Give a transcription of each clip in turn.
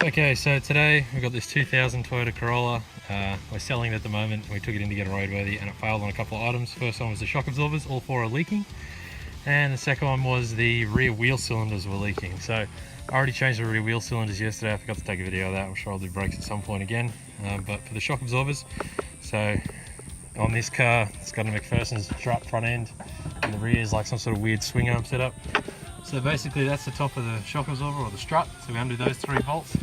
Okay, so today we've got this 2000 Toyota Corolla. We're selling it at the moment. We took it in to get it roadworthy and it failed on a couple of items. First one was the shock absorbers, all four are leaking. And the second one was the rear wheel cylinders were leaking. So I already changed the rear wheel cylinders yesterday. I forgot to take a video of that. I'm sure I'll do brakes at some point again. But for the shock absorbers, so on this car, it's got a McPherson's strut front end and the rear is like some sort of weird swing arm setup. So basically that's the top of the shock absorber or the strut. So we undo those 3 bolts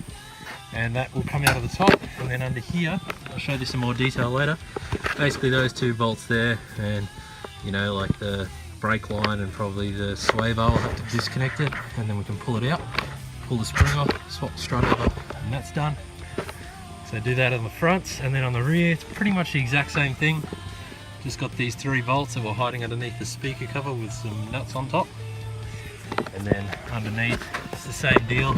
and that will come out of the top, and then under here, I'll show you some more detail later. Basically those 2 bolts there, and you know, like the brake line and probably the sway bar will have to disconnect it, and then we can pull it out, pull the spring off, swap the strut over, and that's done. So do that on the front, and then on the rear it's pretty much the exact same thing. Just got these 3 bolts that were hiding underneath the speaker cover with some nuts on top. And then underneath it's the same deal.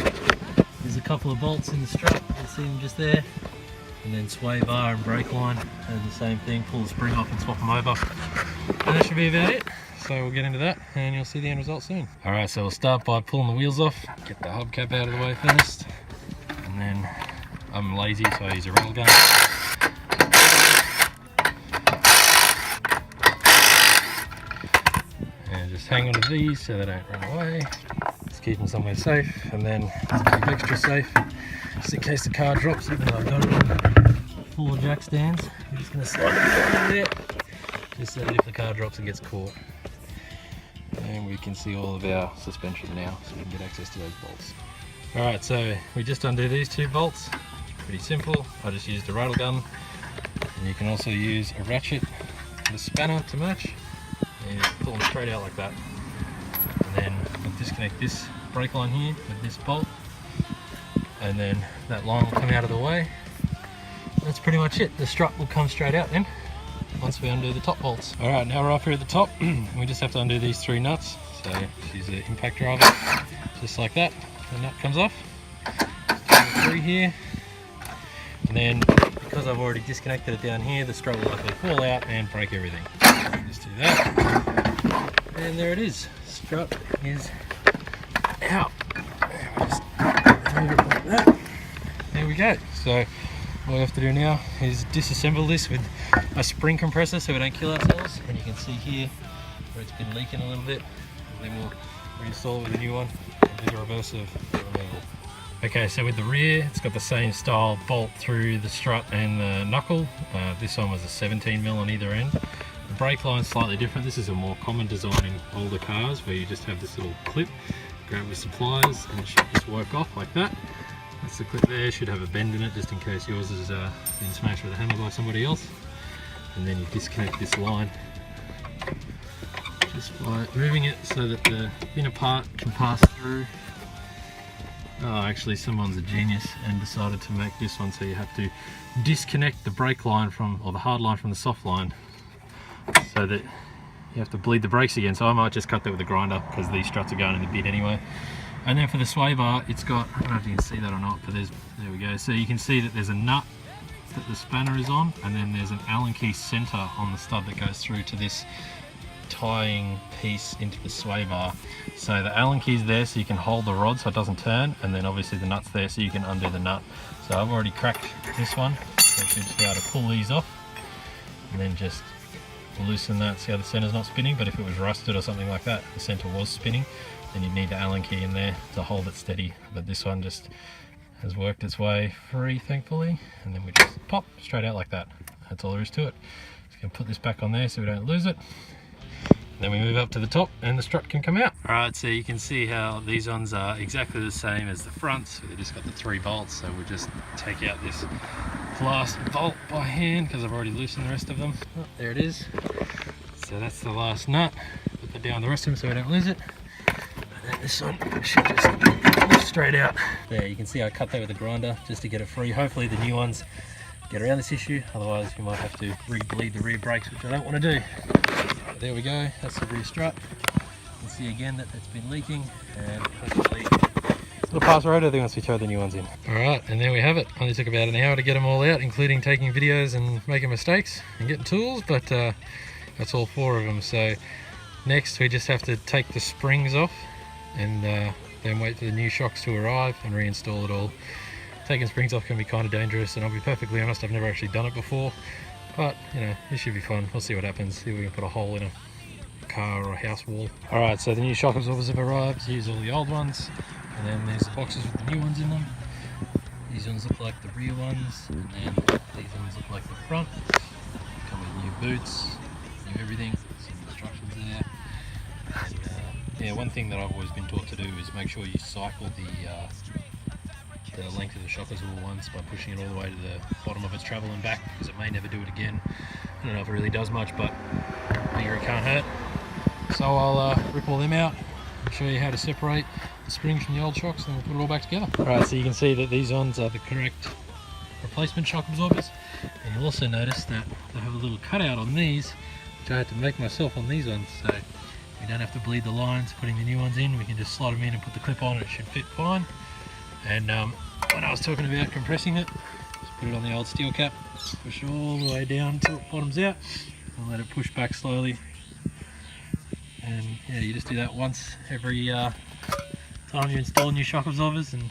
There's a couple of bolts in the strut, you see them just there. And then sway bar and brake line, and the same thing, pull the spring off and swap them over. And that should be about it. So we'll get into that and you'll see the end result soon. Alright, so we'll start by pulling the wheels off, get the hubcap out of the way first. And then I'm lazy, so I use a rattle gun. And just hang on to these so they don't run away. Just keep them somewhere safe, and then to keep extra safe, just in case the car drops, even though I've got it on full jack stands, I'm just going to slide it in there, just so that if the car drops it gets caught. And we can see all of our suspension now, so we can get access to those bolts. Alright, so we just undo these 2 bolts. Pretty simple. I just used a rattle gun, and you can also use a ratchet and a spanner to match, and you pull them straight out like that. And then we'll disconnect this brake line here with this bolt, and then that line will come out of the way. That's pretty much it. The strut will come straight out then once we undo the top bolts. Alright, now we're up here at the top. We just have to undo these 3 nuts. So just use the impact driver, just like that. The nut comes off. Just do the 3 here. And then, because I've already disconnected it down here, the strut will likely fall out and break everything. Just do that. And there it is. Strut is out. Just move it like that. There we go. So all we have to do now is disassemble this with a spring compressor so we don't kill ourselves. And you can see here where it's been leaking a little bit. And then we'll reinstall it with a new one and do the reverse of the removal. Okay, so with the rear, it's got the same style bolt through the strut and the knuckle. This one was a 17mm on either end. The brake line's slightly different. This is a more common design in older cars where you just have this little clip, grab with some pliers, and it should just work off like that. That's the clip there, should have a bend in it just in case yours has been smashed with a hammer by somebody else. And then you disconnect this line just by moving it so that the inner part can pass through. Oh, actually someone's a genius and decided to make this one so you have to disconnect the brake line from, or the hard line from the soft line, so that you have to bleed the brakes again. So I might just cut that with a grinder because these struts are going in the bit anyway. And then for the sway bar, it's got, I don't know if you can see that or not, but there we go. So you can see that there's a nut that the spanner is on, and then there's an Allen key center on the stud that goes through to this tying piece into the sway bar. So the Allen key's there so you can hold the rod so it doesn't turn, and then obviously the nut's there so you can undo the nut. So I've already cracked this one, so you should just be able to pull these off and then just loosen that. See how the center's not spinning, but if it was rusted or something like that, the center was spinning, then you'd need the Allen key in there to hold it steady. But this one just has worked its way free, thankfully, and then we just pop straight out like that. That's all there is to it. So you can put this back on there so we don't lose it. Then we move up to the top and the strut can come out. Alright, so you can see how these ones are exactly the same as the front. So they just got the 3 bolts, so we'll just take out this last bolt by hand because I've already loosened the rest of them. Oh, there it is. So that's the last nut. Put that down the rest of them so we don't lose it. And then this one should just lift straight out. There, you can see I cut that with a grinder just to get it free. Hopefully the new ones get around this issue, otherwise you might have to re-bleed the rear brakes, which I don't want to do. There we go, that's the rear strut. You can see again that it's been leaking, and hopefully it'll pass road everything once we throw the new ones in. Alright, and there we have it. Only took about an hour to get them all out, including taking videos and making mistakes and getting tools, but that's all 4 of them. So next we just have to take the springs off and then wait for the new shocks to arrive and reinstall it all. taking springs off can be kind of dangerous, and I'll be perfectly honest, I've never actually done it before, but you know, it should be fun. We'll see what happens, see if we can put a hole in a car or a house wall. Alright, so the new shock absorbers have arrived. Here's all the old ones, and then there's the boxes with the new ones in them. These ones look like the rear ones, and then these ones look like the front. Come with new boots, new everything, some instructions there. And yeah, one thing that I've always been taught to do is make sure you cycle the length of the shock absorber once by pushing it all the way to the bottom of its travel and back, because it may never do it again. I don't know if it really does much, but I figure it can't hurt. So I'll rip all them out and show you how to separate the springs from the old shocks, and we'll put it all back together. Alright, so you can see that these ones are the correct replacement shock absorbers, and you'll also notice that they have a little cutout on these, which I had to make myself on these ones, so we don't have to bleed the lines putting the new ones in. We can just slot them in and put the clip on, and it should fit fine. And when I was talking about compressing it, just put it on the old steel cap, push it all the way down until it bottoms out, and let it push back slowly. And yeah, you just do that once every time you install new shock absorbers, and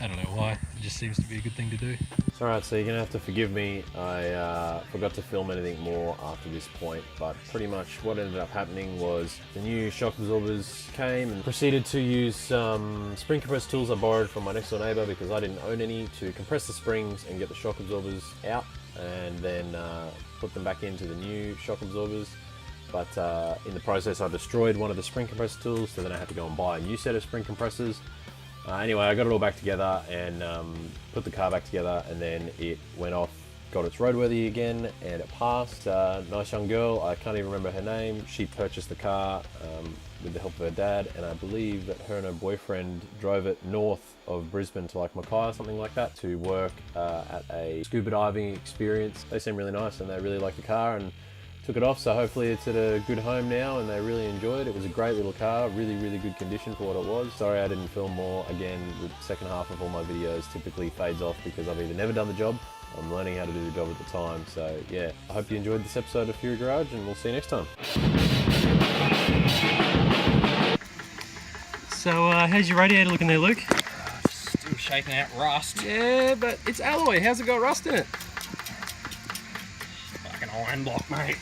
I don't know why, it just seems to be a good thing to do. Alright, so you're going to have to forgive me, I forgot to film anything more after this point, but pretty much what ended up happening was the new shock absorbers came and proceeded to use some spring compressor tools I borrowed from my next door neighbour, because I didn't own any, to compress the springs and get the shock absorbers out, and then put them back into the new shock absorbers. But in the process I destroyed one of the spring compressor tools, so then I had to go and buy a new set of spring compressors. Anyway, I got it all back together and put the car back together, and then it went off, got its roadworthy again, and it passed. Nice young girl, I can't even remember her name. She purchased the car with the help of her dad, and I believe that her and her boyfriend drove it north of Brisbane to like Mackay or something like that to work at a scuba diving experience. They seem really nice and they really like the car, and took it off, so hopefully it's at a good home now and they really enjoyed it. It was a great little car, really good condition for what it was. Sorry I didn't film more. Again, the second half of all my videos typically fades off because I've either never done the job, I'm learning how to do the job at the time. So yeah, I hope you enjoyed this episode of Fury Garage, and we'll see you next time. So how's your radiator looking there, Luke? Still shaking out rust. Yeah, but it's alloy, how's it got rust in it? Like an iron block, mate.